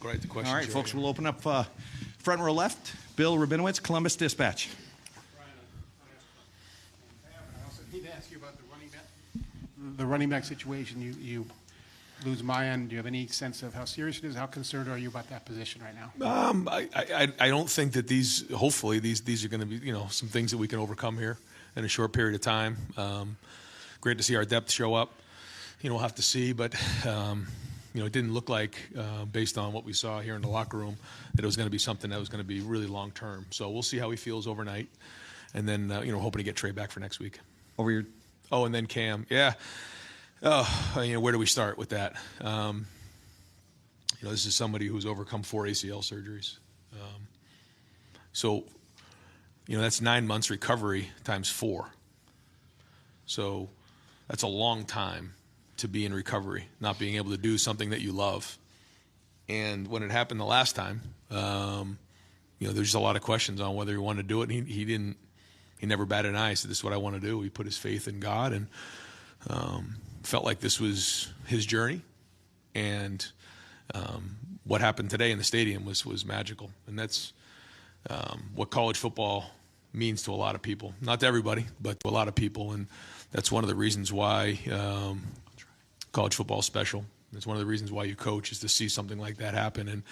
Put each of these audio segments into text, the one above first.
go right to questions. All right, folks, we'll open up front row left. Bill Rabinowitz, Columbus Dispatch. I need to ask you about the running back situation. You lose Mayan. Do you have any sense of how serious it is? How concerned are you about that position right now? I don't think that hopefully these are going to be, some things that we can overcome here in a short period of time. Great to see our depth show up. We'll have to see, but it didn't look like, based on what we saw here in the locker room, that it was going to be something that was going to be really long term. So we'll see how he feels overnight, and then hoping to get Trey back for next week. And then Kam, yeah. Where do we start with that? This is somebody who's overcome 4 ACL surgeries. So that's 9 months recovery times 4. So that's a long time to be in recovery, not being able to do something that you love. And when it happened the last time, there's just a lot of questions on whether he wanted to do it. And he didn't. He never batted an eye. He said, "This is what I want to do." He put his faith in God and felt like this was his journey. And what happened today in the stadium was magical. And that's what college football means to a lot of people. Not to everybody, but to a lot of people. And that's one of the reasons why college football is special. It's one of the reasons why you coach, is to see something like that happen. And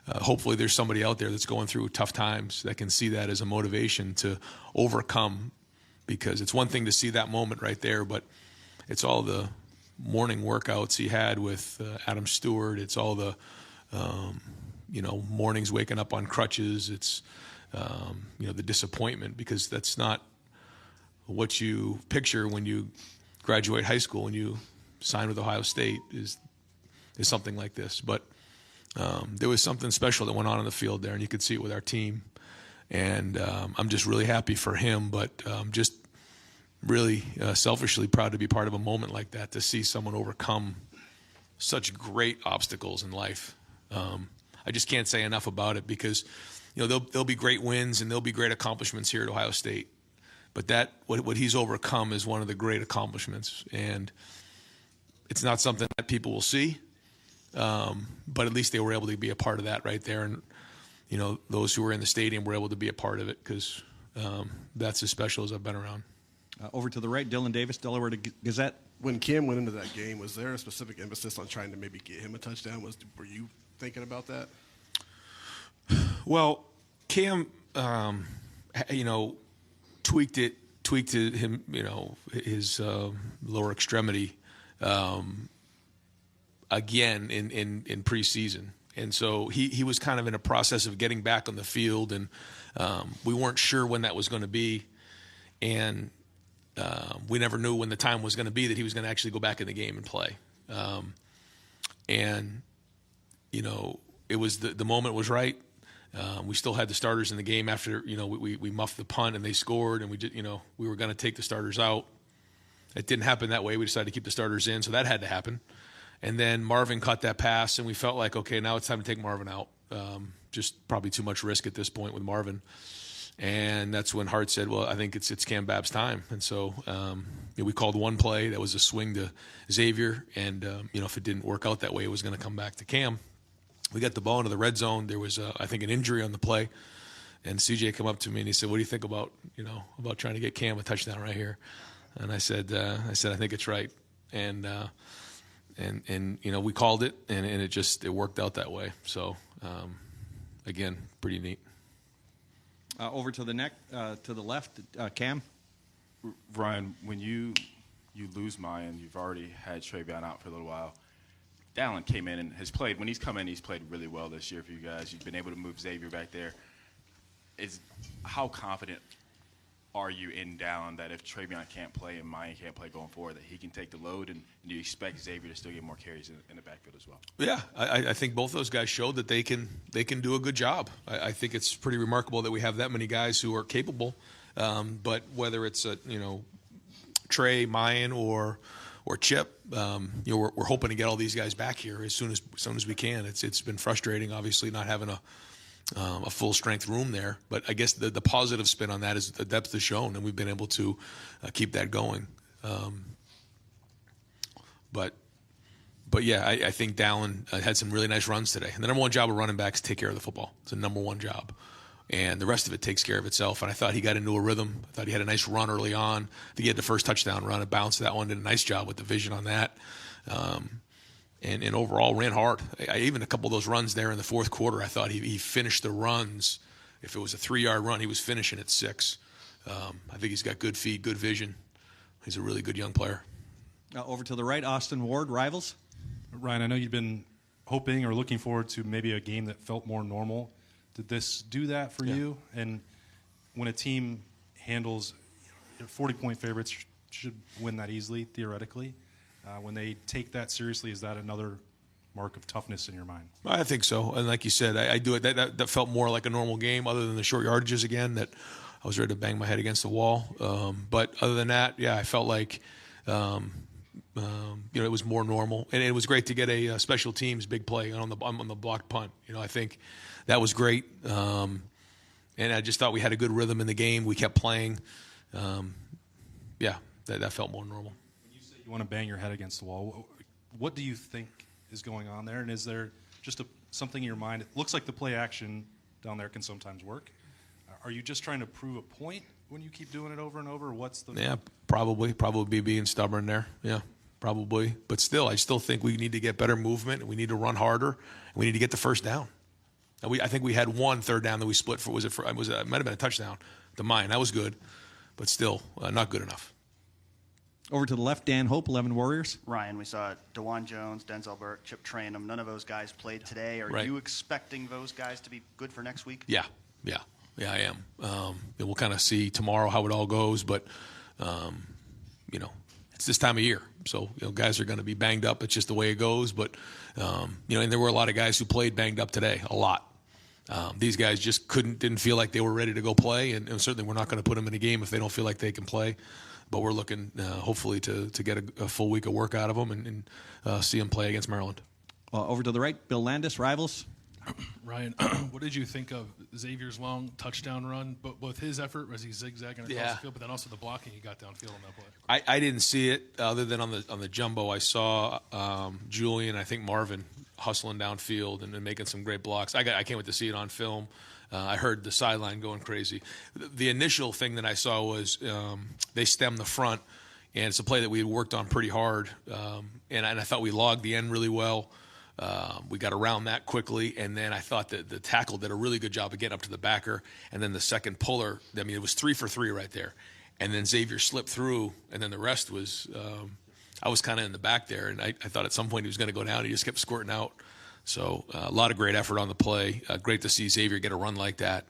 hopefully there's somebody out there that's going through tough times that can see that as a motivation to overcome, because it's one thing to see that moment right there, but it's all the morning workouts he had with Adam Stewart. It's all the, mornings waking up on crutches. It's, the disappointment, because that's not what you picture when you graduate high school and you sign with Ohio State is something like this. But there was something special that went on in the field there, and you could see it with our team. And I'm just really happy for him, but just really selfishly proud to be part of a moment like that, to see someone overcome such great obstacles in life. I just can't say enough about it, because there'll be great wins and there'll be great accomplishments here at Ohio State, but what he's overcome is one of the great accomplishments, and it's not something that people will see. But at least they were able to be a part of that right there. And, those who were in the stadium were able to be a part of it, because that's as special as I've been around. Over to the right, Dylan Davis, Delaware Gazette. When Kam went into that game, was there a specific emphasis on trying to maybe get him a touchdown? Were you thinking about that? Well, Kam, tweaked him, his lower extremity again in preseason. And so he was kind of in a process of getting back on the field, and we weren't sure when that was going to be. And we never knew when the time was going to be that he was going to actually go back in the game and play. It was the moment was right. We still had the starters in the game after, we muffed the punt and they scored, and we were going to take the starters out. It didn't happen that way. We decided to keep the starters in, so that had to happen. And then Marvin caught that pass, and we felt like, okay, now it's time to take Marvin out. Just probably too much risk at this point with Marvin. And that's when Hart said, well, I think it's Kam Babb's time. And so we called one play. That was a swing to Xavier. And, if it didn't work out that way, it was going to come back to Kam. We got the ball into the red zone. There was, I think, an injury on the play. And CJ came up to me and he said, what do you think about trying to get Kam a touchdown right here? And I said, I think it's right. And we called it, and it worked out that way. So, again, pretty neat. Over to the left, Kam. Ryan, when you lose Mayan, you've already had Trayvon out for a little while. Dallin came in and has played. When he's come in, he's played really well this year for you guys. You've been able to move Xavier back there. How confident are you in Dallin that if Trayvon can't play and Mayan can't play going forward, that he can take the load, and do you expect Xavier to still get more carries in the backfield as well? Yeah, I think both those guys showed that they can do a good job. I think it's pretty remarkable that we have that many guys who are capable. But whether it's Trey, Mayan, or Chip, we're hoping to get all these guys back here as soon as we can. It's been frustrating, obviously, not having a full strength room there, but I guess the positive spin on that is the depth is shown, and we've been able to keep that going. But But yeah, I think Dallin had some really nice runs today. And the number one job of running backs is take care of the football. It's the number one job. And the rest of it takes care of itself. And I thought he got into a rhythm. I thought he had a nice run early on. I think he had the first touchdown run and bounced that one. Did a nice job with the vision on that. And overall ran hard. Even a couple of those runs there in the fourth quarter, I thought he finished the runs. If it was a 3-yard run, he was finishing at 6. I think he's got good feet, good vision. He's a really good young player. Over to the right, Austin Ward, Rivals. Ryan, I know you'd been hoping or looking forward to maybe a game that felt more normal. Did this do that for you? And when a team handles 40-point favorites should win that easily, theoretically. When they take that seriously, is that another mark of toughness in your mind? I think so. And like you said, I do it. That felt more like a normal game other than the short yardages again that I was ready to bang my head against the wall. But other than that, yeah, I felt like it was more normal. And it was great to get a special teams big play on the blocked punt. I think that was great. And I just thought we had a good rhythm in the game. We kept playing. That felt more normal. When you say you want to bang your head against the wall, what do you think is going on there? And is there just something in your mind? It looks like the play action down there can sometimes work. Are you just trying to prove a point when you keep doing it over and over? Or what's the... Yeah, probably being stubborn there. Yeah, probably. But still, I still think we need to get better movement, and we need to run harder, and we need to get the first down. I think we had one third down that we split for. It might have been a touchdown to mine. That was good, but still not good enough. Over to the left, Dan Hope, 11 Warriors. Ryan, we saw DeJuan Jones, Denzel Burke, Chip Trayanum. None of those guys played today. Are you expecting those guys to be good for next week? Yeah, I am. We'll kind of see tomorrow how it all goes, but it's this time of year, so guys are going to be banged up. It's just the way it goes. But and there were a lot of guys who played banged up today, a lot. These guys just didn't feel like they were ready to go play, and certainly we're not going to put them in a game if they don't feel like they can play. But we're looking hopefully to get a full week of work out of them and see them play against Maryland. Over to the right, Bill Landis, Rivals. Ryan, what did you think of Xavier's long touchdown run? Both his effort as he's zigzagging across the field, but then also the blocking he got downfield on that play. I didn't see it other than on the jumbo. I saw Julian, I think Marvin, hustling downfield and making some great blocks. I can't wait to see it on film. I heard the sideline going crazy. The initial thing that I saw was they stemmed the front, and it's a play that we had worked on pretty hard, and I thought we logged the end really well. We got around that quickly, and then I thought that the tackle did a really good job of getting up to the backer, and then the second puller, it was 3 for 3 right there. And then Xavier slipped through, and then the rest was I was kind of in the back there, and I thought at some point he was going to go down. He just kept squirting out. So a lot of great effort on the play. Great to see Xavier get a run like that.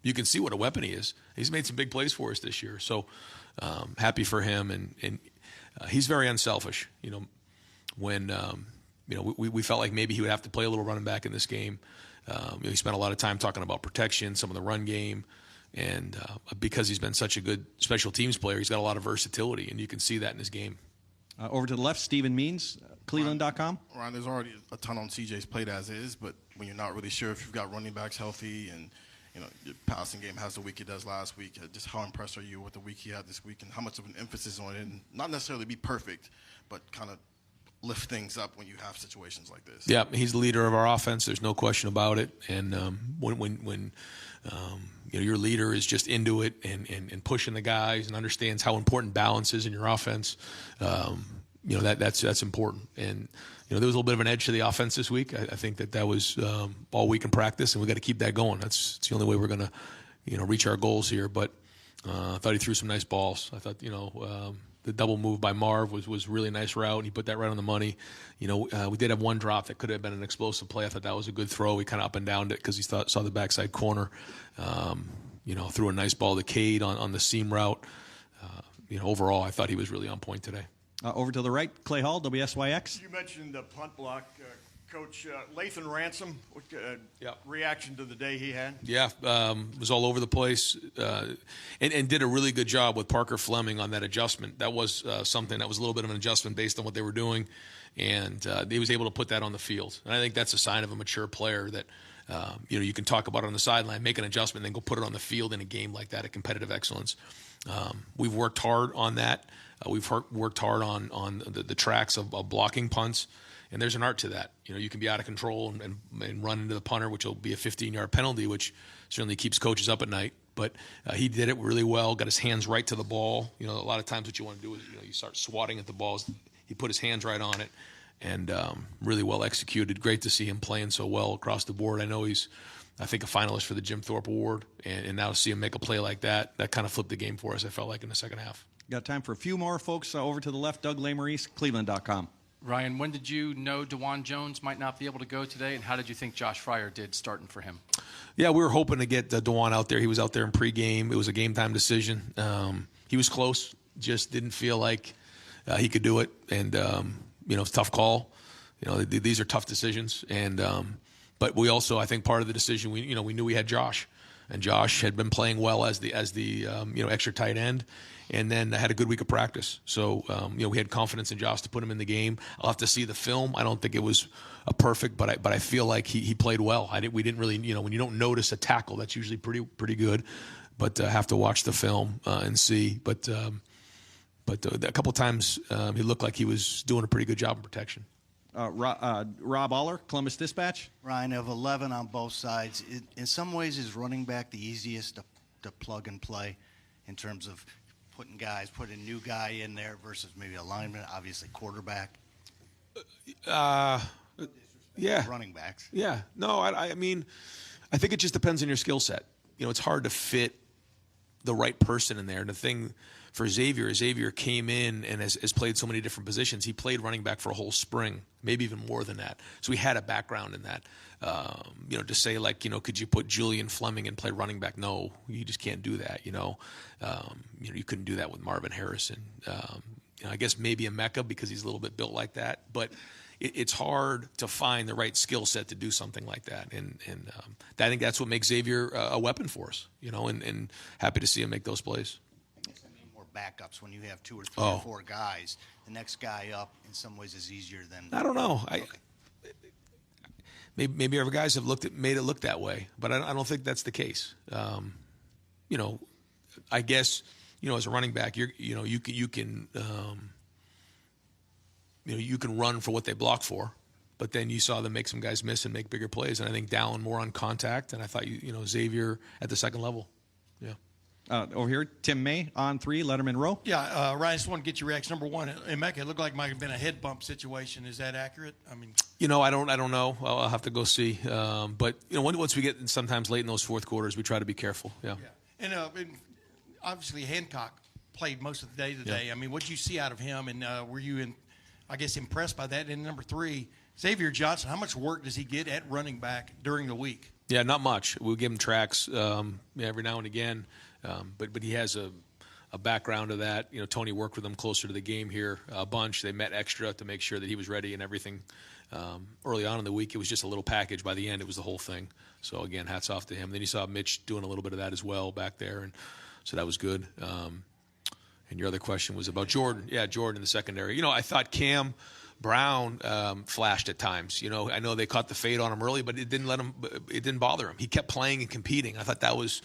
You can see what a weapon he is. He's made some big plays for us this year. So happy for him, and he's very unselfish. When we felt like maybe he would have to play a little running back in this game. He spent a lot of time talking about protection, some of the run game, and because he's been such a good special teams player, he's got a lot of versatility, and you can see that in his game. Over to the left, Stephen Means, Cleveland.com. Ryan, there's already a ton on CJ's plate as is, but when you're not really sure if you've got running backs healthy and your passing game has the week it does last week, just how impressed are you with the week he had this week and how much of an emphasis on it, and not necessarily be perfect, but kind of lift things up when you have situations like this? Yeah, he's the leader of our offense. There's no question about it. And when your leader is just into it and pushing the guys and understands how important balance is in your offense, that's important. And there was a little bit of an edge to the offense this week. I think that was all week in practice, and we got to keep that going. It's the only way we're going to reach our goals here. But I thought he threw some nice balls. I thought the double move by Marv was a really nice route, and he put that right on the money. We did have one drop that could have been an explosive play. I thought that was a good throw. He kind of up and downed it because he saw the backside corner. Threw a nice ball to Cade on the seam route. Overall, I thought he was really on point today. Over to the right, Clay Hall, WSYX. You mentioned the punt block. Coach Lathan Ransom, what Yep. reaction to the day he had? Yeah, was all over the place and did a really good job with Parker Fleming on that adjustment. That was something that was a little bit of an adjustment based on what they were doing, and he was able to put that on the field. And I think that's a sign of a mature player that you can talk about it on the sideline, make an adjustment, and then go put it on the field in a game like that, a competitive excellence. We've worked hard on that. We've worked hard on the tracks of blocking punts. And there's an art to that. You can be out of control and run into the punter, which will be a 15-yard penalty, which certainly keeps coaches up at night. But he did it really well, got his hands right to the ball. A lot of times what you want to do is you start swatting at the balls. He put his hands right on it, and really well executed. Great to see him playing so well across the board. I know he's, I think, a finalist for the Jim Thorpe Award, and now to see him make a play like that kind of flipped the game for us, I felt like, in the second half. Got time for a few more folks. Over to the left, Doug Lesmerises, Cleveland.com. Ryan, when did you know DeJuan Jones might not be able to go today, and how did you think Josh Fryer did starting for him? Yeah, we were hoping to get DeJuan out there. He was out there in pregame. It was a game-time decision. He was close, just didn't feel like he could do it, and it's a tough call. These are tough decisions, and but we also, I think, part of the decision, we knew we had Josh, and Josh had been playing well as the extra tight end. And then I had a good week of practice. So, we had confidence in Josh to put him in the game. I'll have to see the film. I don't think it was a perfect, but I feel like he played well. We didn't really, when you don't notice a tackle, that's usually pretty good. But have to watch the film and see. But a couple times he looked like he was doing a pretty good job in protection. Rob Aller, Columbus Dispatch. Ryan, of 11 on both sides, in some ways is running back the easiest to plug and play in terms of putting a new guy in there versus maybe a lineman, obviously quarterback? Yeah. Running backs. Yeah. No, I mean, I think it just depends on your skill set. It's hard to fit the right person in there. And the thing for Xavier came in and has played so many different positions. He played running back for a whole spring, maybe even more than that. So he had a background in that. To say could you put Julian Fleming and play running back? No, you just can't do that. You couldn't do that with Marvin Harrison. I guess maybe a Mecca because he's a little bit built like that, but it's hard to find the right skill set to do something like that. And I think that's what makes Xavier a weapon for us, and happy to see him make those plays. More backups when you have 2 or 3 or 4 guys. The next guy up in some ways is easier than. I don't know. Maybe other guys have made it look that way, but I don't think that's the case. I guess as a running back, you can run for what they block for, but then you saw them make some guys miss and make bigger plays. And I think Dallin more on contact, and I thought Xavier at the second level. Yeah. Over here, Tim May on 3, Letterman Row. Yeah, Ryan, I just want to get your reaction. Number one, in Mecca, it looked like it might have been a head bump situation. Is that accurate? I mean, I don't know. I'll have to go see. But once we get sometimes late in those fourth quarters, we try to be careful. Yeah. And obviously Hancock played most of the day today. Yeah. I mean, what did you see out of him, and were you impressed by that? And number 3, Xavier Johnson. How much work does he get at running back during the week? Yeah, not much. We'll give him tracks every now and again. But he has a background of that. Tony worked with him closer to the game here a bunch. They met extra to make sure that he was ready and everything. Early on in the week, it was just a little package. By the end, it was the whole thing. So, again, hats off to him. Then you saw Mitch doing a little bit of that as well back there, and so that was good. And your other question was about Jordan. Yeah, Jordan in the secondary. I thought Cam Brown flashed at times. I know they caught the fade on him early, but it didn't bother him. He kept playing and competing. I thought that was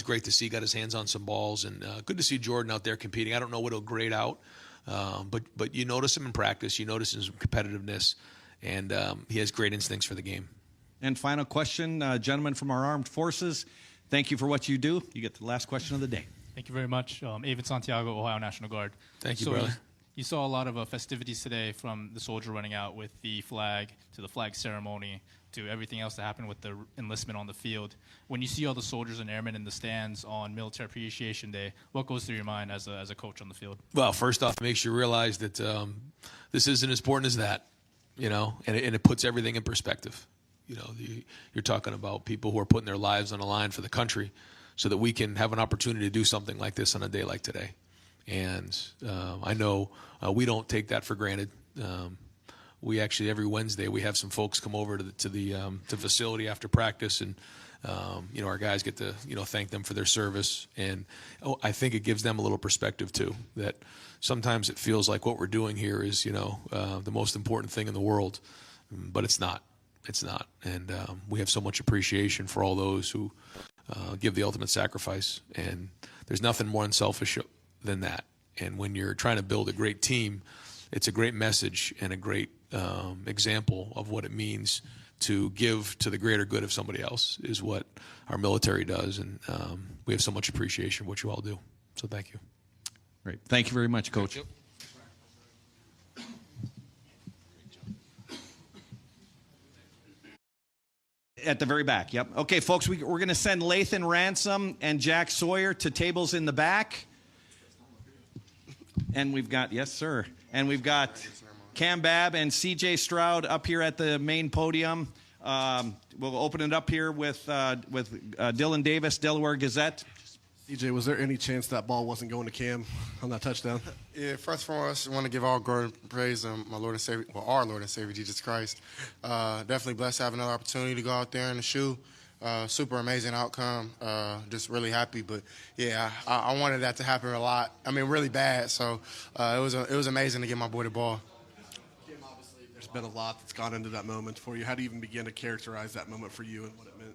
great to see. Got his hands on some balls, and good to see Jordan out there competing. I don't know what he'll grade out, but you notice him in practice. You notice his competitiveness, and he has great instincts for the game. And final question, gentlemen from our armed forces, thank you for what you do. You get the last question of the day. Thank you very much. Avid Santiago, Ohio National Guard. Thank you, brother. You saw a lot of festivities today, from the soldier running out with the flag to the flag ceremony to everything else that happened with the enlistment on the field. When you see all the soldiers and airmen in the stands on Military Appreciation Day, what goes through your mind as a coach on the field? Well, first off, it makes you realize that this isn't as important as that, and it puts everything in perspective. You're talking about people who are putting their lives on the line for the country so that we can have an opportunity to do something like this on a day like today. And I know we don't take that for granted. We actually, every Wednesday, we have some folks come over to the facility after practice, and our guys get to thank them for their service. And I think it gives them a little perspective too, that sometimes it feels like what we're doing here is the most important thing in the world, but it's not. It's not. And we have so much appreciation for all those who give the ultimate sacrifice, and there's nothing more unselfish than that. And when you're trying to build a great team, it's a great message and a great example of what it means to give to the greater good of somebody else is what our military does, and we have so much appreciation for what you all do. So thank you. Great. Thank you very much, Coach. At the very back, yep. Okay, folks, we're going to send Lathan Ransom and Jack Sawyer to tables in the back. And we've got, yes, sir. And we've got Kam Babb and CJ Stroud up here at the main podium. We'll open it up here with Dylan Davis, Delaware Gazette. CJ, was there any chance that ball wasn't going to Cam on that touchdown? Yeah, first and foremost, I want to give all glory and praise my Lord and Savior, well, our Lord and Savior, Jesus Christ. Definitely blessed to have another opportunity to go out there in the shoe. Super amazing outcome. Just really happy. But, yeah, I wanted that to happen a lot. I mean, really bad. So it was amazing to get my boy the ball. Kim, obviously, there's been a lot that's gone into that moment for you. How do you even begin to characterize that moment for you and what it meant?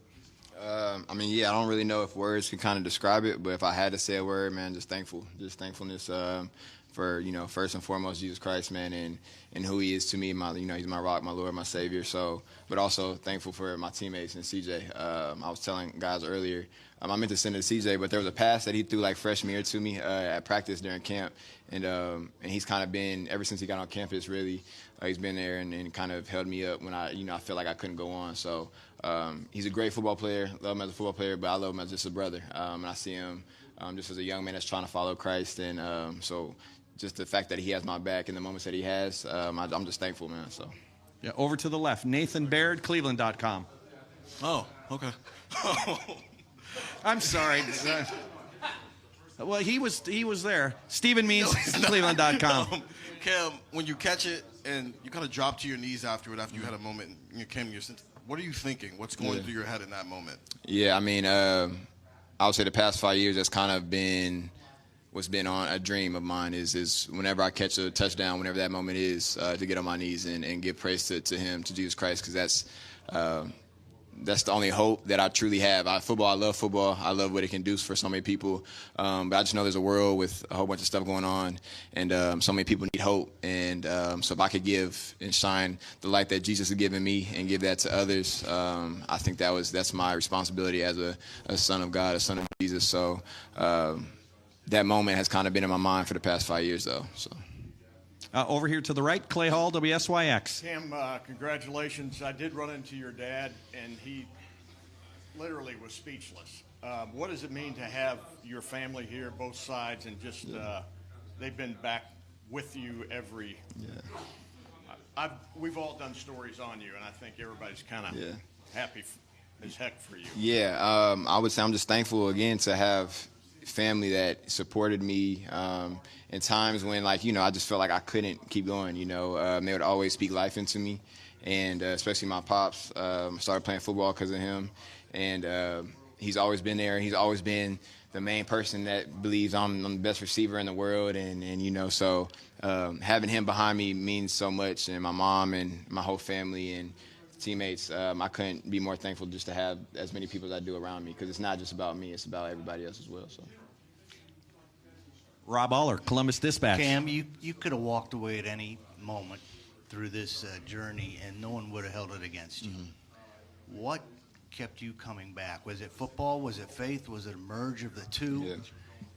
I mean, yeah, I don't really know if words can kind of describe it, but if I had to say a word, man, just thankful. Just thankfulness for, first and foremost, Jesus Christ, man, and who he is to me. He's my rock, my Lord, my Savior. So, but also thankful for my teammates and CJ. I was telling guys earlier, I meant to send it to CJ, but there was a pass that he threw like freshman year to me at practice during camp. And he's kind of been, ever since he got on campus, really, he's been there and kind of held me up when I felt like I couldn't go on. So he's a great football player, love him as a football player, but I love him as just a brother. And I see him just as a young man that's trying to follow Christ. And so just the fact that he has my back in the moments that he has, I'm just thankful, man. So. Yeah, over to the left, Nathan Baird, Cleveland.com. Oh, okay. I'm sorry. Well, he was there. Stephen Means, Cleveland.com. Cam, when you catch it and you kind of drop to your knees after you had a moment, you came to your sense, what are you thinking? What's going through your head in that moment? Yeah, I mean, I would say the past 5 years that's kind of been what's been on a dream of mine is whenever I catch a touchdown, whenever that moment is, to get on my knees and give praise to him, to Jesus Christ, because that's the only hope that I truly have. I love football. I love what it can do for so many people. But I just know there's a world with a whole bunch of stuff going on, and so many people need hope. And so if I could give and shine the light that Jesus has given me and give that to others, I think that's my responsibility as a son of God, a son of Jesus. So that moment has kind of been in my mind for the past 5 years, though. So. Over here to the right, Clay Hall, WSYX. Cam, congratulations. I did run into your dad, and he literally was speechless. What does it mean to have your family here, both sides, and just they've been back with you every we've all done stories on you, and I think everybody's kind of happy as heck for you. Yeah, I would say I'm just thankful, again, to have family that supported me in times when, I just felt like I couldn't keep going, they would always speak life into me, and especially my pops. Started playing football because of him, and he's always been there. He's always been the main person that believes I'm the best receiver in the world, and so having him behind me means so much, and my mom and my whole family and teammates. I couldn't be more thankful just to have as many people as I do around me, because it's not just about me, it's about everybody else as well. So. Rob Aller, Columbus Dispatch. Cam, you could have walked away at any moment through this journey, and no one would have held it against you. Mm-hmm. What kept you coming back? Was it football? Was it faith? Was it a merge of the two? Yeah.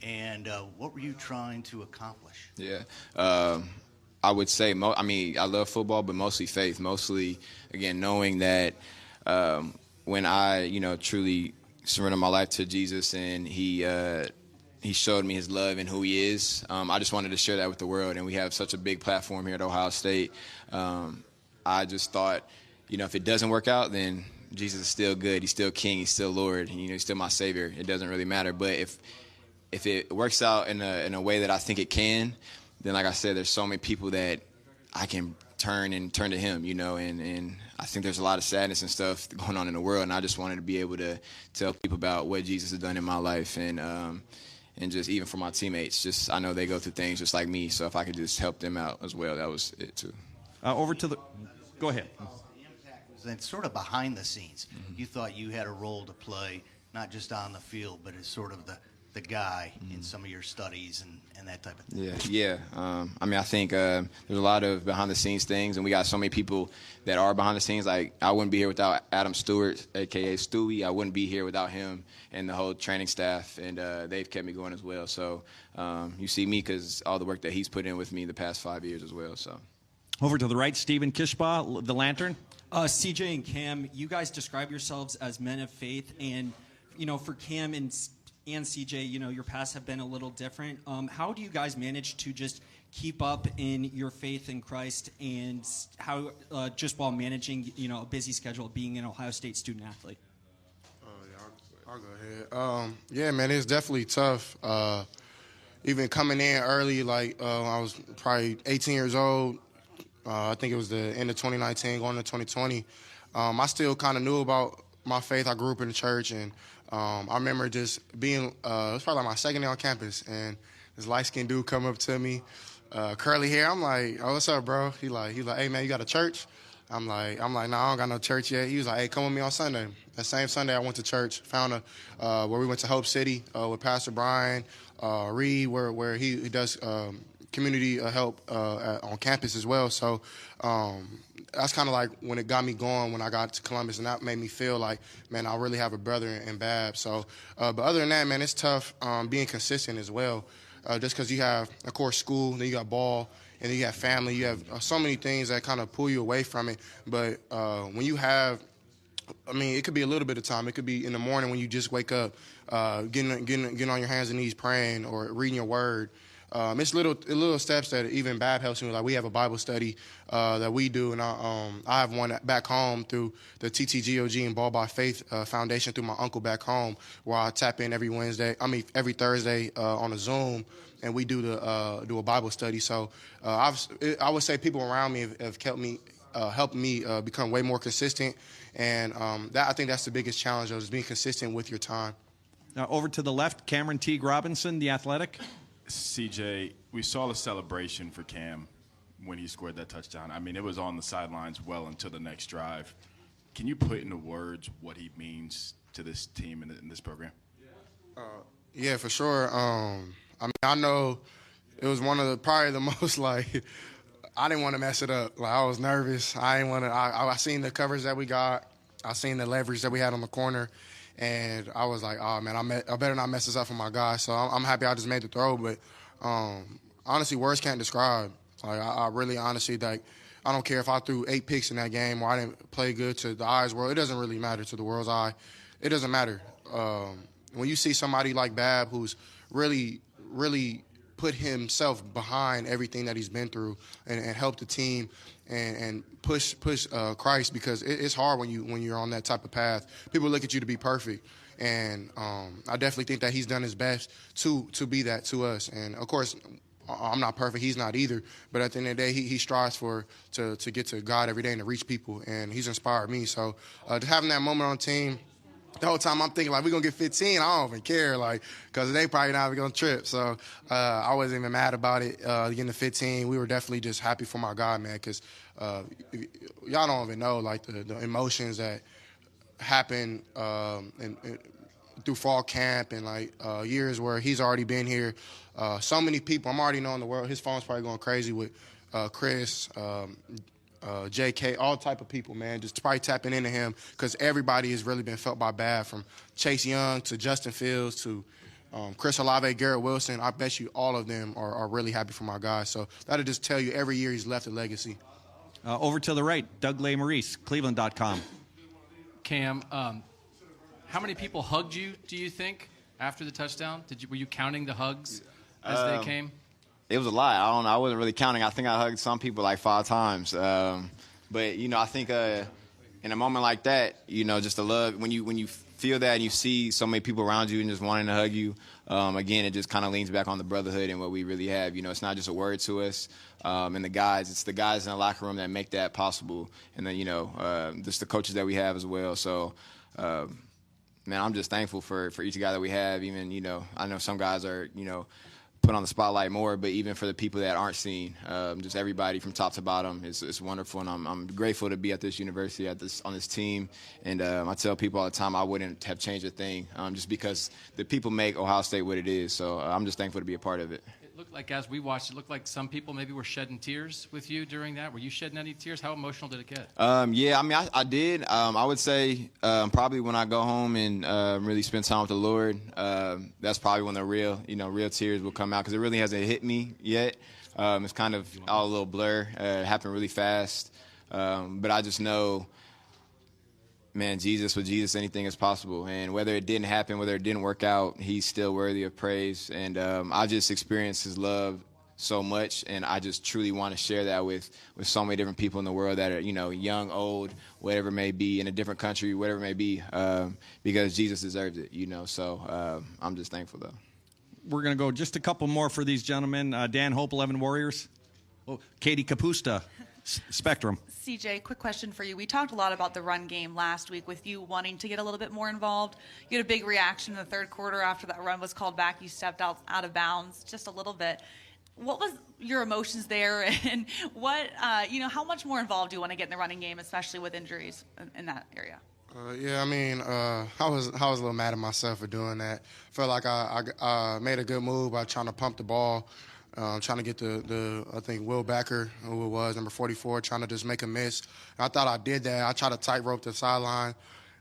And what were you trying to accomplish? Yeah. I would say, I love football, but mostly faith. Mostly, again, knowing that when I, truly surrendered my life to Jesus and He showed me his love and who he is. I just wanted to share that with the world, and we have such a big platform here at Ohio State. I just thought, if it doesn't work out, then Jesus is still good. He's still King. He's still Lord. He's still my Savior. It doesn't really matter. But if it works out in a way that I think it can, then, like I said, there's so many people that I can turn to him, and I think there's a lot of sadness and stuff going on in the world, and I just wanted to be able to tell people about what Jesus has done in my life, and just even for my teammates, I know they go through things just like me, so if I could just help them out as well, that was it too. Go ahead. The impact was sort of behind the scenes. Mm-hmm. You thought you had a role to play, not just on the field, but as sort of the the guy in some of your studies and that type of thing? Yeah. I mean, I think there's a lot of behind-the-scenes things, and we got so many people that are behind the scenes. Like, I wouldn't be here without Adam Stewart, a.k.a. Stewie. I wouldn't be here without him and the whole training staff, and they've kept me going as well. So you see me because all the work that he's put in with me the past 5 years as well. So over to the right, Stephen Kishbaugh, the Lantern. CJ and Cam, you guys describe yourselves as men of faith, and for Cam and CJ, your paths have been a little different. How do you guys manage to just keep up in your faith in Christ, and how just while managing a busy schedule, being an Ohio State student athlete? I'll go ahead. Yeah, man, it's definitely tough. Even coming in early, like I was probably 18 years old. I think it was the end of 2019, going to 2020. I still kind of knew about my faith. I grew up in the church, and I remember just being, it was probably like my second day on campus, and this light-skinned dude come up to me, curly hair. I'm like, "Oh, what's up, bro?" He like, "Hey, man, you got a church?" I'm like, "No, I don't got no church yet." He was like, "Hey, come with me on Sunday." That same Sunday, I went to church, found where we went to Hope City with Pastor Brian Reed, where he does community help on campus as well. So that's kind of like when it got me going when I got to Columbus, and that made me feel like, man, I really have a brother in Babb. So, but other than that, man, it's tough being consistent as well. Just because you have, of course, school, then you got ball, and then you have family. You have so many things that kind of pull you away from it. But when you have, I mean, it could be a little bit of time. It could be in the morning when you just wake up, getting on your hands and knees praying or reading your word. It's little steps that even Babb helps me with. Like, we have a Bible study that we do, and I have one back home through the TTGOG and Ball by Faith Foundation through my uncle back home, where I tap in every Thursday on a Zoom, and we do a Bible study. So I would say people around me have helped me become way more consistent, and I think that's the biggest challenge, is being consistent with your time. Now over to the left, Cameron Teague Robinson, The Athletic. CJ, we saw the celebration for Cam when he scored that touchdown. I mean, it was on the sidelines well until the next drive. Can you put into words what he means to this team and in this program? Yeah, for sure. I mean, I know it was one of probably the most, like, I didn't want to mess it up. Like, I was nervous. I didn't want to. I seen the coverage that we got. I seen the leverage that we had on the corner. And I was like, oh, man, I better not mess this up for my guy. So I'm happy I just made the throw. But honestly, words can't describe. Like, I really honestly, like, I don't care if I threw 8 picks in that game or I didn't play good to the eye's world. It doesn't really matter to the world's eye. It doesn't matter. When you see somebody like Babb, who's really, really put himself behind everything that he's been through and helped the team and push Christ, because it's hard when you're on that type of path. People look at you to be perfect, and I definitely think that he's done his best to be that to us. And of course, I'm not perfect. He's not either. But at the end of the day, he strives to get to God every day and to reach people, and he's inspired me. So just having that moment on team. The whole time I'm thinking, like, we're going to get 15. I don't even care, like, because they probably not even going to trip. So I wasn't even mad about it getting the 15. We were definitely just happy for my guy, man, because y'all don't even know, like, the emotions that happen through fall camp and, like, years where he's already been here. So many people. I'm already knowing the world. His phone's probably going crazy with Chris, JK, all type of people, man, just probably tapping into him, because everybody has really been felt by Babb, from Chase Young to Justin Fields to Chris Olave, Garrett Wilson. I bet you all of them are really happy for my guy. So that'll just tell you every year he's left a legacy. Over to the right, Doug Maurice, Cleveland.com. Cam, how many people hugged you, do you think, after the touchdown? Were you counting the hugs as they came? It was a lot. I wasn't really counting. I think I hugged some people like 5 times. But, I think in a moment like that, just the love, when you feel that and you see so many people around you and just wanting to hug you, again, it just kind of leans back on the brotherhood and what we really have. It's not just a word to us and the guys. It's the guys in the locker room that make that possible. And then, just the coaches that we have as well. So, man, I'm just thankful for each guy that we have. Even, I know some guys are, put on the spotlight more, but even for the people that aren't seen, just everybody from top to bottom, it's wonderful, and I'm grateful to be at this university, on this team, and I tell people all the time I wouldn't have changed a thing, just because the people make Ohio State what it is, so I'm just thankful to be a part of it. It looked like, as we watched, it looked like some people maybe were shedding tears with you during that. Were you shedding any tears? How emotional did it get? Yeah, I mean, I did. I would say probably when I go home and really spend time with the Lord, that's probably when the real tears will come out, because it really hasn't hit me yet. It's kind of all a little blur. It happened really fast. But I just know, man, with Jesus, anything is possible. And whether it didn't happen, whether it didn't work out, he's still worthy of praise. And I just experienced his love so much, and I just truly want to share that with so many different people in the world that are, young, old, whatever it may be, in a different country, whatever it may be, because Jesus deserves it, So I'm just thankful, though. We're going to go just a couple more for these gentlemen. Dan Hope, 11 Warriors. Oh, Katie Kapusta, Spectrum. CJ, quick question for you. We talked a lot about the run game last week with you wanting to get a little bit more involved. You had a big reaction in the third quarter after that run was called back. You stepped out of bounds just a little bit. What was your emotions there, and what, how much more involved do you want to get in the running game, especially with injuries in that area? Yeah, I mean, I was a little mad at myself for doing that. Felt like I made a good move by trying to pump the ball, trying to get I think Will Backer, who it was, number 44, trying to just make a miss. I thought I did that. I tried to tightrope the sideline.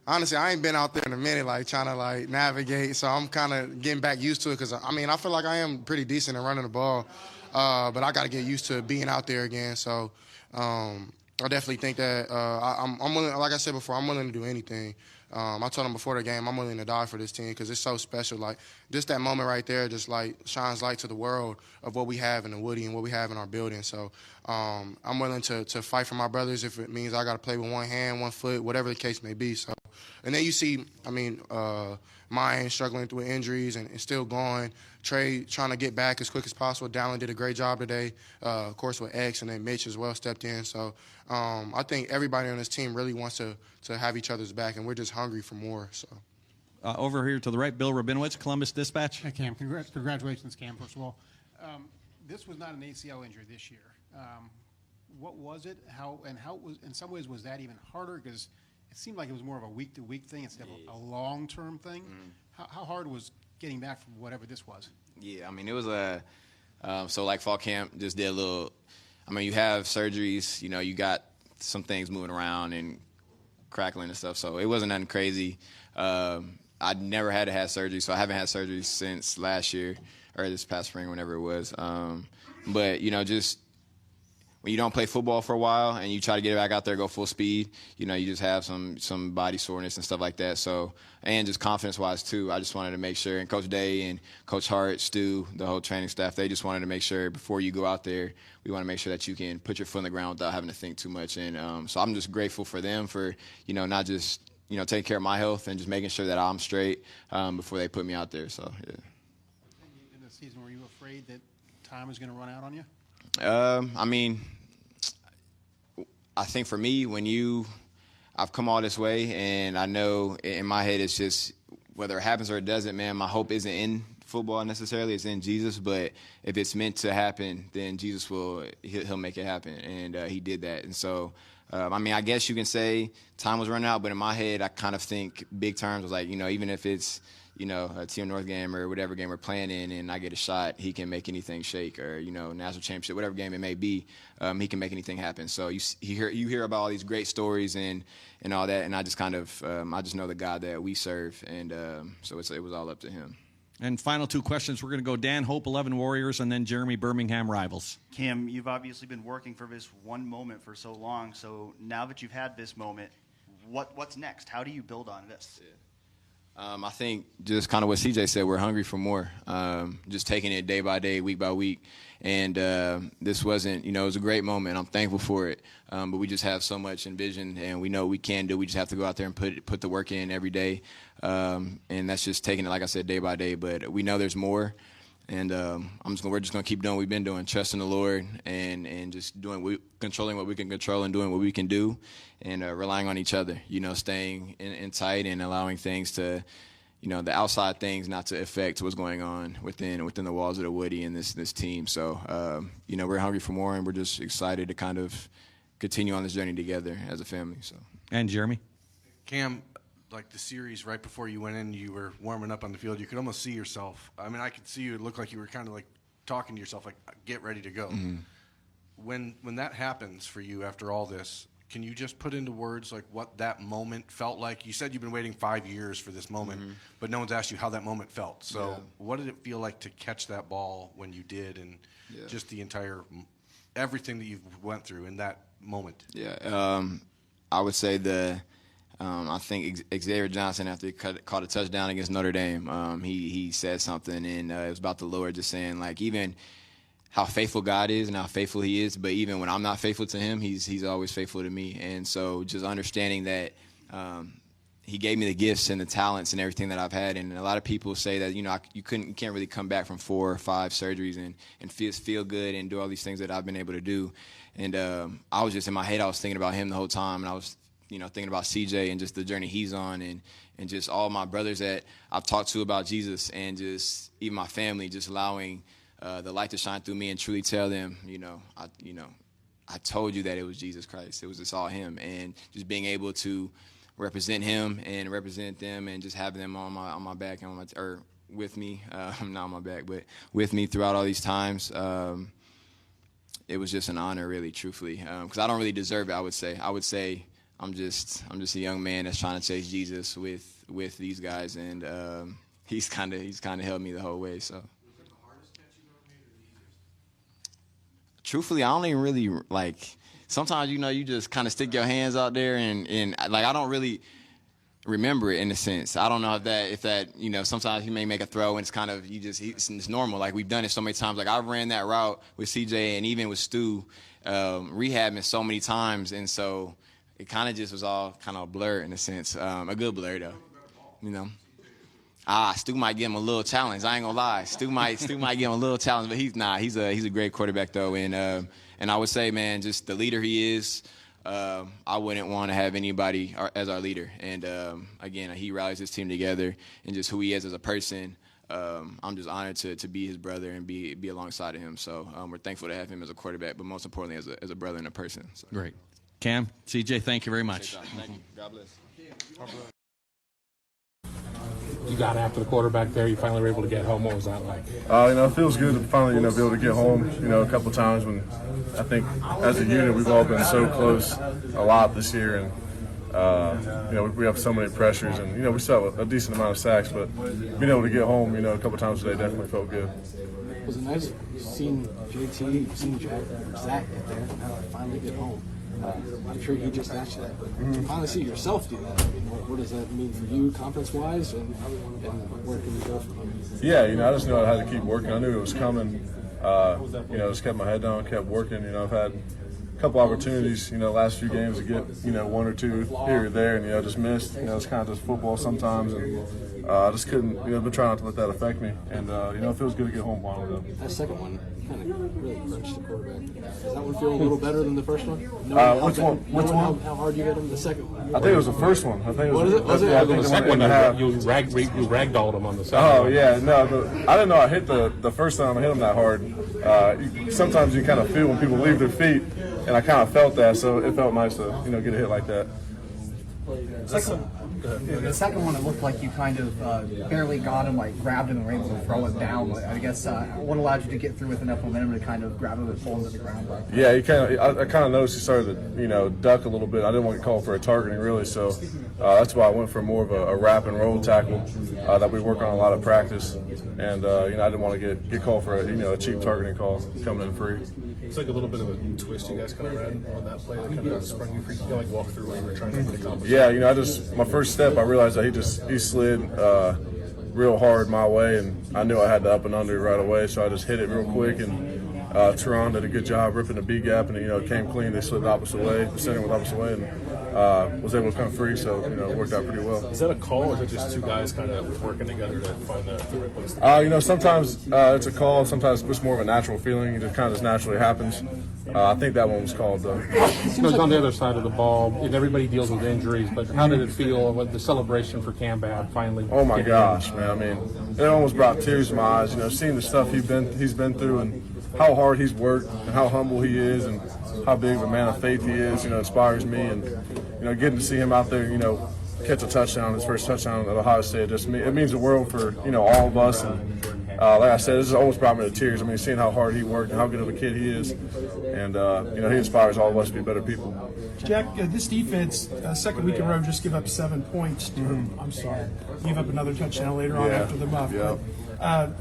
Honestly, I ain't been out there in a minute, trying to navigate. So I'm kind of getting back used to it, because I feel like I am pretty decent at running the ball, but I got to get used to being out there again. So I definitely think that I'm willing. Like I said before, I'm willing to do anything. I told him before the game, I'm willing to die for this team, because it's so special. Just that moment right there just shines light to the world of what we have in the Woody and what we have in our building. So I'm willing to fight for my brothers if it means I got to play with one hand, one foot, whatever the case may be. So, and then you see, Mayan struggling through injuries and still going. Trey trying to get back as quick as possible. Dallin did a great job today, of course, with X, and then Mitch as well stepped in. So I think everybody on this team really wants to have each other's back, and we're just hungry for more. So over here to the right, Bill Rabinowitz, Columbus Dispatch. Hey, Cam. Congratulations, Cam, first of all. This was not an ACL injury this year. What was it? How it was, in some ways, was that even harder? Because it seemed like it was more of a week-to-week thing instead of a long-term thing. Mm-hmm. How hard was getting back from whatever this was? Yeah, it was so fall camp just did a little, you have surgeries, you got some things moving around and crackling and stuff, so it wasn't nothing crazy. I never had to have surgery, so I haven't had surgery since last year or this past spring, whenever it was. But, just when you don't play football for a while and you try to get back out there, go full speed, you just have some body soreness and stuff like that. So, and just confidence-wise, too, I just wanted to make sure, and Coach Day and Coach Hart, Stu, the whole training staff, they just wanted to make sure before you go out there, we want to make sure that you can put your foot on the ground without having to think too much. And so I'm just grateful for them for, not just, taking care of my health and just making sure that I'm straight before they put me out there. So, yeah. In the season, were you afraid that time was going to run out on you? I think for me, I've come all this way, and I know in my head it's just whether it happens or it doesn't, man, my hope isn't in football necessarily, it's in Jesus. But if it's meant to happen, then Jesus he'll make it happen, and he did that. And so, I guess you can say time was running out, but in my head, I kind of think big terms was even if it's a Team North game or whatever game we're playing in, and I get a shot, he can make anything shake, or, national championship, whatever game it may be, he can make anything happen. So you hear about all these great stories and all that, and I just kind of, I just know the God that we serve, and so it was all up to him. And final two questions. We're going to go Dan Hope, 11 Warriors, and then Jeremy Birmingham, Rivals. Cam, you've obviously been working for this one moment for so long, so now that you've had this moment, what's next? How do you build on this? Yeah. I think just kind of what CJ said, we're hungry for more, just taking it day by day, week by week. And this wasn't, it was a great moment. I'm thankful for it. But we just have so much in vision, and we know we can do. We just have to go out there and put the work in every day. And that's just taking it, like I said, day by day. But we know there's more. And we're just going to keep doing what we've been doing, trusting the Lord and just controlling what we can control and doing what we can do, and relying on each other, staying in tight and allowing things to, the outside things not to affect what's going on within the walls of the Woody and this team. So, we're hungry for more, and we're just excited to kind of continue on this journey together as a family. So. And Jeremy? Cam, like the series right before you went in, you were warming up on the field. You could almost see yourself. I mean, I could see you. It looked like you were kind of like talking to yourself, like, get ready to go. Mm-hmm. When that happens for you after all this, can you just put into words like what that moment felt like? You said you've been waiting 5 years for this moment, but no one's asked you how that moment felt. So what did it feel like to catch that ball when you did, and just the entire everything that you went through in that moment? Yeah, I would say I think Xavier Johnson, after he caught a touchdown against Notre Dame, he said something, and it was about the Lord, just saying, like, even how faithful God is and how faithful he is, but even when I'm not faithful to him, he's always faithful to me. And so just understanding that he gave me the gifts and the talents and everything that I've had. And a lot of people say that, you can't really come back from 4 or 5 surgeries and feel good and do all these things that I've been able to do. And I was just, in my head, I was thinking about him the whole time, and I was thinking about CJ and just the journey he's on, and just all my brothers that I've talked to about Jesus, and just even my family, just allowing the light to shine through me and truly tell them, I told you that it was Jesus Christ. It was just all him. And just being able to represent him and represent them, and just having them on my back and or with me, not on my back, but with me throughout all these times. It was just an honor, really, truthfully, because I don't really deserve it. I would say I'm just a young man that's trying to chase Jesus with these guys, and he's kind of held me the whole way. So. Truthfully, I don't even really, like, sometimes, you just kind of stick your hands out there, and like, I don't really remember it in a sense. I don't know if that sometimes you may make a throw and it's kind of, it's normal. Like, we've done it so many times. Like, I've ran that route with CJ and even with Stu, rehabbing so many times, and so it kind of just was all kind of a blur in a sense. A good blur, though, Stu might give him a little challenge. I ain't gonna lie. Stu might give him a little challenge, but he's a great quarterback, though. And I would say, man, just the leader he is, I wouldn't want to have anybody as our leader. And again, he rallies his team together, and just who he is as a person. I'm just honored to be his brother and be alongside of him. So we're thankful to have him as a quarterback, but most importantly as a brother and a person. So. Great. Cam, CJ, thank you very much. Thank you. God bless. You got after the quarterback there. You finally were able to get home. What was that like? It feels good to finally, be able to get home. A couple of times when I think as a unit we've all been so close a lot this year, and we have so many pressures, and we still have a decent amount of sacks, but being able to get home, a couple of times today definitely felt good. Was it nice seeing JT, seeing Zach get there, and now finally get home? I'm sure he just asked you that, but to finally see yourself do that, what does that mean for you, conference-wise, and where can you go from here? Yeah, I just knew I had to keep working. I knew it was coming. Just kept my head down, kept working. I've had a couple opportunities, last few games to get, 1 or 2 here or there, and, just missed. It's kind of just football sometimes, and I just couldn't, been trying not to let that affect me. And, it feels good to get home finally, though. That second one kind of really crunched the quarterback. Does that one feel a little better than the first one? Which one? How hard you hit him the second one? I think it was the first one. I think it was. Was it? Yeah, I think the second one you ragdolled him on the second one. Oh, yeah. No, I didn't know I hit the first time I hit him that hard. Sometimes you kind of feel when people leave their feet, and I kind of felt that, so it felt nice to, get a hit like that. The second one, it looked like you kind of barely got him, like grabbed him and were able to throw it down. I guess what allowed you to get through with enough momentum to kind of grab him and pull him to the ground? Yeah, I kind of noticed he started to, duck a little bit. I didn't want to call for a targeting, really, so that's why I went for more of a wrap and roll tackle that we work on a lot of practice. And, I didn't want to get called for a cheap targeting call coming in free. It's like a little bit of a twist you guys kind of ran on that play that kind of sprung you free. You like walk through what you were trying to accomplish. Yeah, my first step, I realized that he slid real hard my way, and I knew I had to up and under right away, so I just hit it real quick, and Teron did a good job ripping the B gap, and it came clean. They slid the opposite way, the center went the opposite way, and was able to come free, so it worked out pretty well. Is that a call, or is it just two guys kind of working together to find the right place? Sometimes it's a call, sometimes it's more of a natural feeling. It just kind of naturally happens. I think that one was called, though. It seems like on the other side of the ball, and everybody deals with injuries, but how did it feel with the celebration for Kam Babb finally? Oh my gosh, man! I mean, it almost brought tears to my eyes. Seeing the stuff he's been through, and how hard he's worked, and how humble he is, and how big of a man of faith he is. Inspires me, and getting to see him out there, catch a touchdown, his first touchdown at Ohio State, it means the world for all of us. And like I said, this has almost brought me to tears. I mean, seeing how hard he worked and how good of a kid he is, and he inspires all of us to be better people. Jack, this defense, second week in a row, just give up 7 points. I'm sorry, give up another touchdown later on after the muff. Yeah.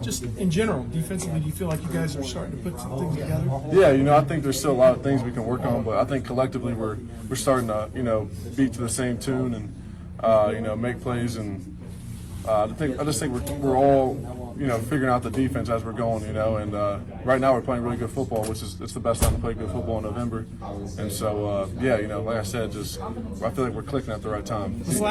Just in general, defensively, do you feel like you guys are starting to put some things together? Yeah, I think there's still a lot of things we can work on, but I think collectively we're starting to beat to the same tune and make plays, and I just think we're all figuring out the defense as we're going, and right now we're playing really good football, which is it's the best time to play good football in November, and so like I said, I feel like we're clicking at the right time. Was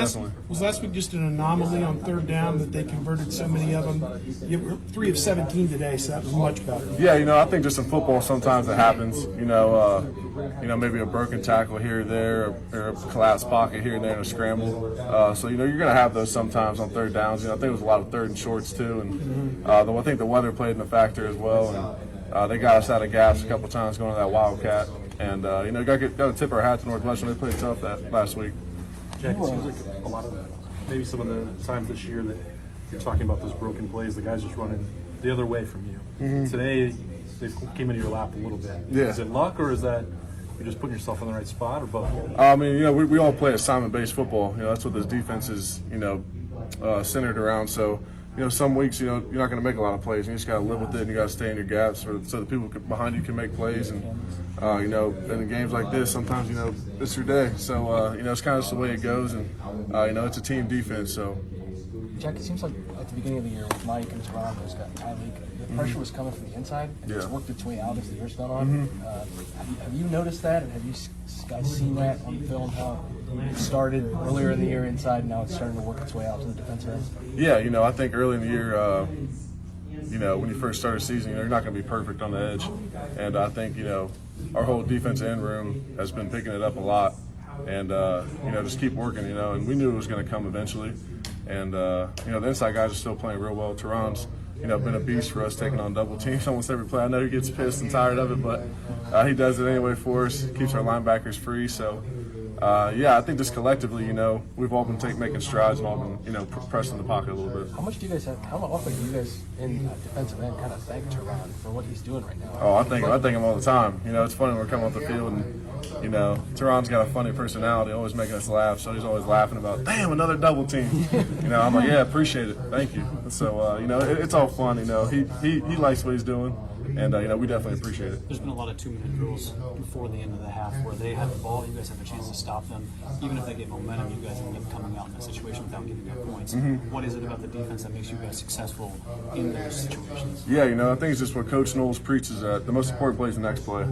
last week just an anomaly on third down that they converted so many of them? You were 3 of 17 today, so that was much better. Yeah, I think just in football sometimes it happens. Maybe a broken tackle here or there, or a collapsed pocket here and there in a scramble. So you're going to have those sometimes on third downs. I think it was a lot of third and shorts too, and I think the weather played in a factor as well. And they got us out of gaps a couple times going to that Wildcat. And got to tip our hat to Northwestern. They played tough that last week. Jack, it seems like a lot of maybe some of the times this year that you're talking about those broken plays, the guys just running the other way from you. Mm-hmm. Today, they came into your lap a little bit. Yeah. Is it luck, or is that you're just putting yourself in the right spot, or both? I mean, we all play assignment-based football. That's what this defense is, centered around. So, some weeks, you're not going to make a lot of plays. You just got to live with it, and you got to stay in your gaps so the people behind you can make plays. And in games like this, sometimes it's your day. So it's kind of just the way it goes, and it's a team defense. So. Jack, it seems like at the beginning of the year with Mike and Toronto's got Tyreek, the pressure was coming from the inside, and it's worked its way out as the year's gone on. Have you noticed that, and have you guys seen that on film, how it started earlier in the year inside, and now it's starting to work its way out to the defensive end? Yeah, I think early in the year, when you first start a season, you're not going to be perfect on the edge. And I think, our whole defensive end room has been picking it up a lot. And, just keep working, and we knew it was going to come eventually. And, the inside guys are still playing real well. Tehran's, been a beast for us, taking on double teams almost every play. I know he gets pissed and tired of it, but he does it anyway for us, keeps our linebackers free. So, I think just collectively, we've all been making strides and all been, pressing the pocket a little bit. How much do you guys how often do you guys in defensive end kind of thank Tehran for what he's doing right now? Oh, I thank him all the time. It's funny when we're coming off the field and, Tehran's got a funny personality, always making us laugh, so he's always laughing about, damn, another double team. I'm like, yeah, appreciate it, thank you. So, it's all fun, he likes what he's doing, and, we definitely appreciate it. There's been a lot of 2-minute drills before the end of the half where they have the ball, you guys have a chance to stop them. Even if they get momentum, you guys end up coming out in that situation without getting good points. What is it about the defense that makes you guys successful in those situations? Yeah, I think it's just what Coach Knowles preaches, the most important play is the next play.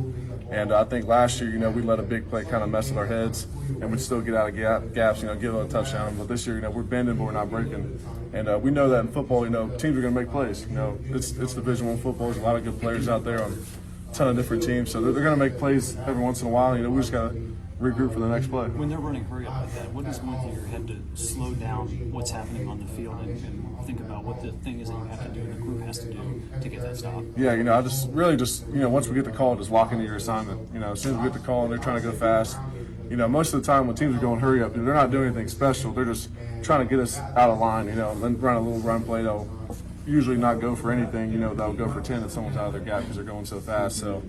And I think last year, we let a big play kind of mess with our heads, and we'd still get out of gaps, give a touchdown. But this year, we're bending, but we're not breaking. And we know that in football, teams are going to make plays. It's Division I football. There's a lot of good players out there on a ton of different teams, so they're going to make plays every once in a while. We just got to regroup for the next play. When they're running hurry up like that, what is going through your head to slow down what's happening on the field and think about what the thing is that you have to do and the group has to do to get that stop? Yeah, I just really once we get the call, just lock into your assignment. As soon as we get the call and they're trying to go fast, most of the time when teams are going hurry up, they're not doing anything special. They're just trying to get us out of line, and then run a little run play. They'll usually not go for anything, they'll go for 10 if someone's out of their gap because they're going so fast. So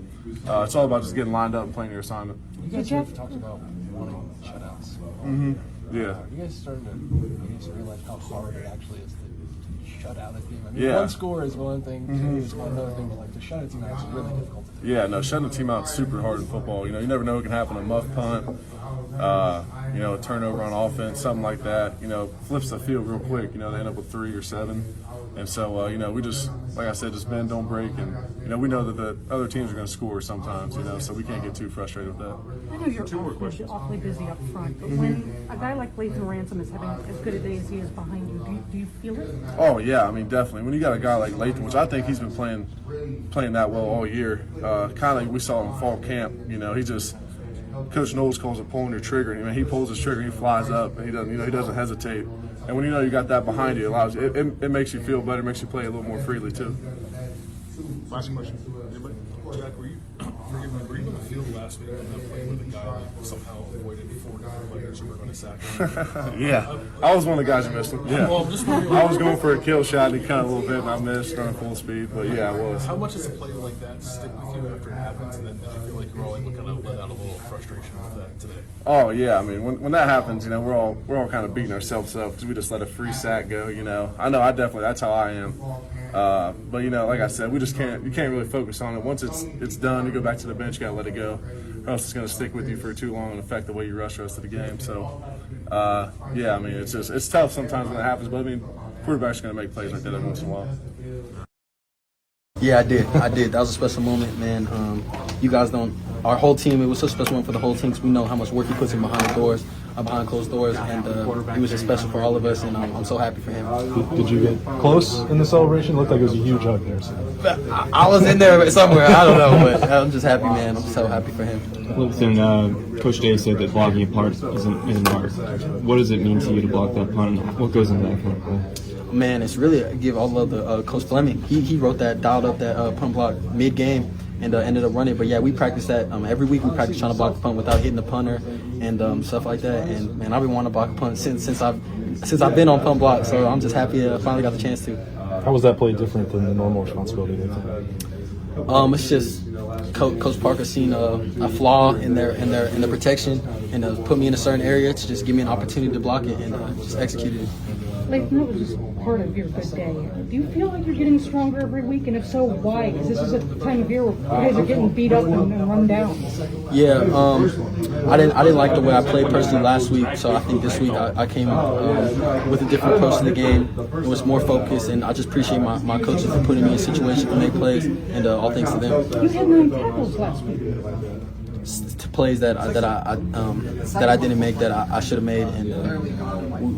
it's all about just getting lined up and playing your assignment. You guys have talked about wanting shutouts. Yeah. Are you guys starting to realize how hard it actually is to shut out a team? I mean, Yeah. one score is one thing, two is another thing, but like to shut a team out is really difficult to do. Yeah, no, shutting a team out is super hard in football. You never know what can happen. A muff punt, a turnover on offense, something like that, flips the field real quick. They end up with 3 or 7. And so, we just, like I said, just bend, don't break. And, we know that the other teams are going to score sometimes, so we can't get too frustrated with that. I know you're awfully busy up front, but when a guy like Lathan Ransom is having as good a day as he is behind you, do you feel it? Oh, yeah, definitely. When you got a guy like Lathan, which I think he's been playing that well all year, kind of like we saw in fall camp, he just – Coach Knowles calls it pulling your trigger. He pulls his trigger, he flies up, and he doesn't hesitate. And when you got that behind you, it makes you feel better, makes you play a little more freely too. Last question. Anybody? Jack, were you on the field last week and playing with a guy that somehow avoided 4 different players who were going to sack him? Yeah, I was one of the guys who missed him. Yeah, I was going for a kill shot, and he cut a little bit, and I missed on full speed. But yeah, I was. How much does a play like that stick with you after it happens, and then did you feel like you're all able to kind of let out a little frustration with that today? Oh yeah, when that happens, we're all kind of beating ourselves up because we just let a free sack go. I know that's how I am. But like I said, you can't really focus on it. Once it's done, you go back to the bench, you gotta let it go, or else it's gonna stick with you for too long and affect the way you rush the rest of the game. So, it's tough sometimes when it happens, but quarterbacks are gonna make plays like that every once in a while. Yeah, I did. That was a special moment, man. You guys don't. Our whole team. It was so special moment for the whole team because we know how much work he puts in behind the doors. Behind closed doors, and he was just special for all of us, and I'm so happy for him. Did you get close in the celebration? It looked like it was a huge hug there. So. I was in there somewhere, I don't know, but I'm just happy, man. I'm so happy for him. Listen, Coach Day said that blocking a punt isn't hard. What does it mean to you to block that punt? What goes into that kind of play? Man, it's really give all love to Coach Fleming. He wrote that, dialed up that punt block mid-game, and ended up running. But yeah, we practice that every week. We practice trying to block the punt without hitting the punter and stuff like that. And man, I've been wanting to block a punt since I've been on punt block. So I'm just happy I finally got the chance to. How was that play different than the normal responsibility? It's just Coach Parker seen a flaw in their protection and put me in a certain area to just give me an opportunity to block it and just execute it. Lathan, that was just part of your good day. Do you feel like you're getting stronger every week? And if so, why? Because this is a time of year where guys are getting beat up and run down. Yeah, I didn't like the way I played personally last week, so I think this week I came with a different approach to the game. It was more focused, and I just appreciate my coaches for putting me in situations to make plays, and all thanks to them. You had 9 tackles last week. To plays that I didn't make that I should have made, and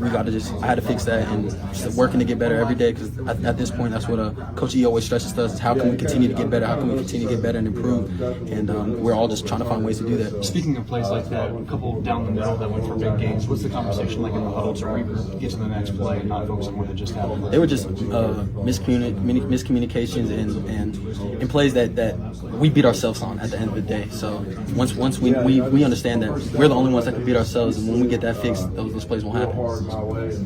we got to I had to fix that and just working to get better every day because at this point that's what Coach E always stresses to us: how can we continue to get better? How can we continue to get better and improve? And we're all just trying to find ways to do that. Speaking of plays like that, a couple down the middle that went for big gains. What's the conversation like in the huddle to get to the next play and not focus on what had just happened? They were just miscommunications and plays that we beat ourselves on at the end of the day. So once we understand that we're the only ones that can beat ourselves, and when we get that fixed, those plays won't happen.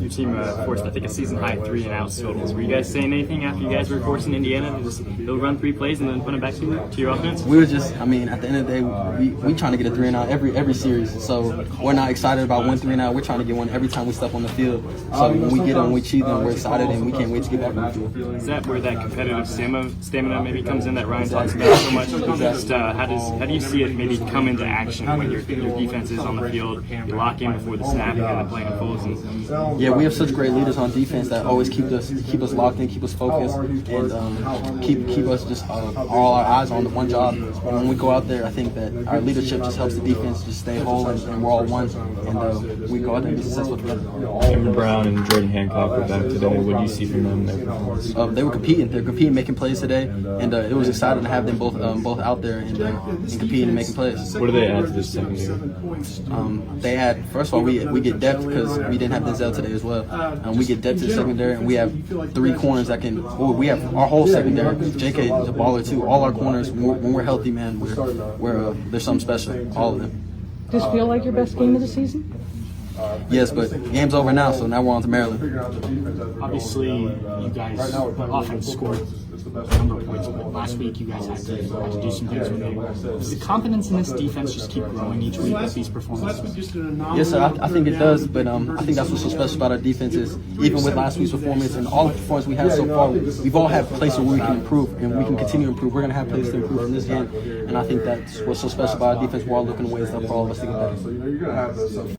Your team forced, I think, a season-high 3 and outs totals. Were you guys saying anything after you guys were forcing Indiana to just they'll run 3 plays and then put them back to your offense? We were just, at the end of the day, we trying to get a 3 and out every series. So we're not excited about 1 3 and out. We're trying to get one every time we step on the field. So when we get them, we cheat them, we're excited, and we can't wait to get back on the field. Is that where that competitive stamina maybe comes in that Ryan talks about so much? Just how do you see it maybe come into action when your defense is on the field, you lock in before the snap, and then the play unfolds? Yeah, we have such great leaders on defense that always keep us locked in, keep us focused, and keep us just all our eyes on the one job. And when we go out there, I think that our leadership just helps the defense just stay whole, and we're all one, and we go out there and be successful together. Cameron Brown and Jordan Hancock were back today. What do you see from them in their performance? They were competing. They're competing, making plays today, and it was exciting to have them both out there and competing and making plays. What do they add to this secondary? They add, first of all, we get depth because we didn't have Denzel today as well. We get depth to the secondary, and we have 3 corners that can. We have our whole secondary. JK is a baller too. All our corners, when we're healthy, man, we're there's something special. All of them. Does this feel like your best game of the season? Yes, but the game's over now, so now we're on to Maryland. Obviously, you guys offense scored a number of points, but last week you guys had to do some things with it. Does the confidence in this defense just keep growing each week with these performances? Yes, sir. I think it does, but I think that's what's so special about our defense is even with last week's performance and all the performance we had so far, we've all had places where we can improve, and we can continue to improve. We're going to have places to improve from this game, and I think that's what's so special about our defense. We're all looking at ways for all of us to get better.